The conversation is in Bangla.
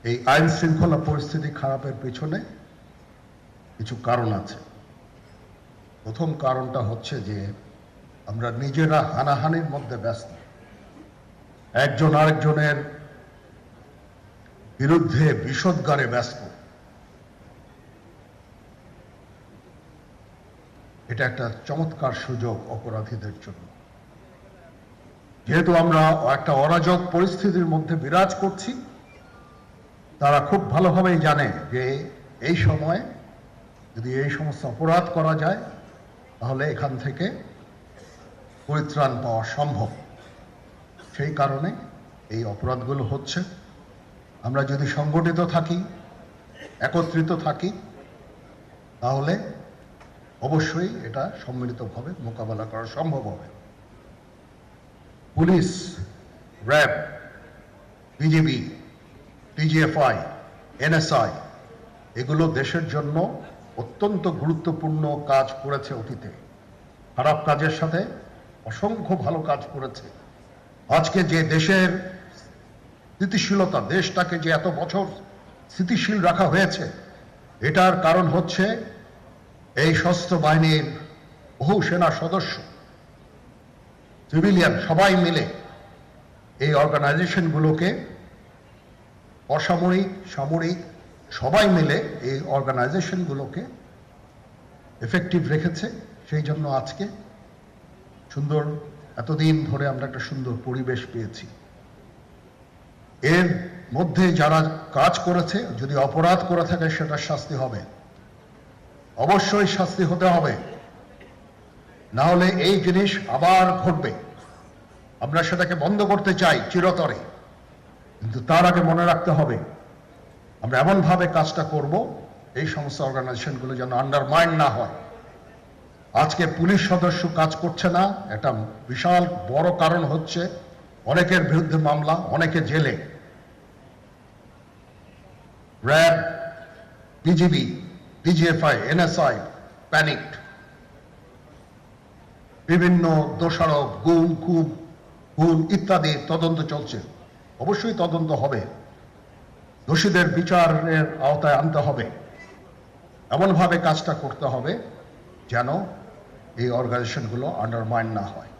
এই আইন শৃঙ্খলা পরিস্থিতি খারাপের পেছনে কিছু কারণ আছে। প্রথম কারণটা হচ্ছে যে আমরা নিজেরা হানাহানির মধ্যে ব্যস্ত, একজন আরেকজনের বিরুদ্ধে বিষোদ্গারে ব্যস্ত। এটা একটা চমৎকার সুযোগ অপরাধীদের জন্য। যেহেতু আমরা একটা অরাজক পরিস্থিতির মধ্যে বিরাজ করছি, তারা খুব ভালোভাবেই জানে যে এই সময় যদি এই সমস্ত অপরাধ করা যায় তাহলে এখান থেকে পরিত্রাণ পাওয়া সম্ভব। সেই কারণে এই অপরাধগুলো হচ্ছে। আমরা যদি সংগঠিত থাকি, একত্রিত থাকি, তাহলে অবশ্যই এটা সম্মিলিতভাবে মোকাবেলা করা সম্ভব হবে। Police, RAB, BGB, DGFI, NSI এগুলো দেশের জন্য অত্যন্ত গুরুত্বপূর্ণ কাজ করেছে অতীতে। খারাপ কাজের সাথে অসংখ্য ভালো কাজ করেছে। আজকে যে দেশের স্থিতিশীলতা, দেশটাকে যে এত বছর স্থিতিশীল রাখা হয়েছে, এটার কারণ হচ্ছে এই সশস্ত্র বাহিনীর বহু সেনা সদস্য, সিভিলিয়ান সবাই মিলে এই অর্গানাইজেশনগুলোকে, অসামরিক, সামরিক সবাই মিলে এই অর্গানাইজেশনগুলোকে এফেক্টিভ রেখেছে। সেই জন্য আজকে সুন্দর, এতদিন ধরে আমরা একটা সুন্দর পরিবেশ পেয়েছি। এর মধ্যে যারা কাজ করেছে, যদি অপরাধ করে থাকে সেটা শাস্তি হবে, অবশ্যই শাস্তি হতে হবে, না হলে এই জিনিস আবার ঘটবে। আমরা সেটাকে বন্ধ করতে চাই চিরতরে, কিন্তু তার আগে মনে রাখতে হবে আমরা এমনভাবে কাজটা করব এই সমস্ত অর্গানাইজেশনগুলো যেন আন্ডারমাইন না হয়। আজকে পুলিশ সদস্য কাজ করছে না, একটা বিশাল বড় কারণ হচ্ছে অনেকের বিরুদ্ধে মামলা, অনেকে জেলে। RAB, BGB, DGFI, NSI panicked. বিভিন্ন দোষারোপ, গুম, খুন ইত্যাদি তদন্ত চলছে। অবশ্যই তদন্ত হবে, দোষীদের বিচারের আওতায় আনতে হবে। এমনভাবে কাজটা করতে হবে যেন এই অর্গানাইজেশনগুলো আন্ডারমাইন না হয়।